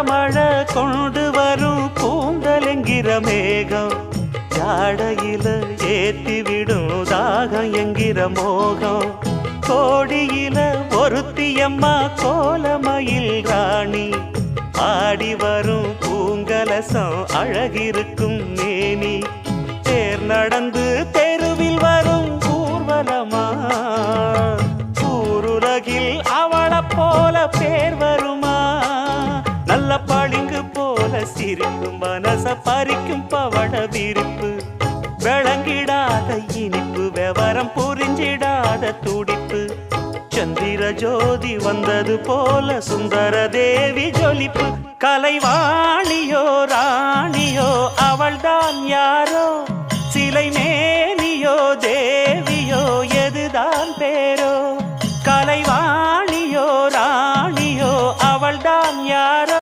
மழை கொண்டு வரும் கூந்தலெங்கிற மேகம் ஜாடையில ஏத்தி விடும் தாகம் என்கிற மோகம் கோடியில ஒருத்தியம்மா கோலமயில் ராணி ஆடி வரும் பூங்கலசம் அழகிருக்கும் மேனி தேர் நடந்து தெருவில் வரும் ஊர்வலமா ஊருலகில் அவளை போல பேர் வருமா நல்ல பளிங்கு போல சிரிக்கும் மனச பறிக்கும் பவள விரிப்பு விளங்கிடாத இனிப்பு விவரம் புரிஞ்சிடாத துடிப்பு சந்திர ஜோதி வந்தது போல சுந்தர தேவி ஜொலிப்பு கலைவாணியோ ராணியோ அவள்தான் யாரோ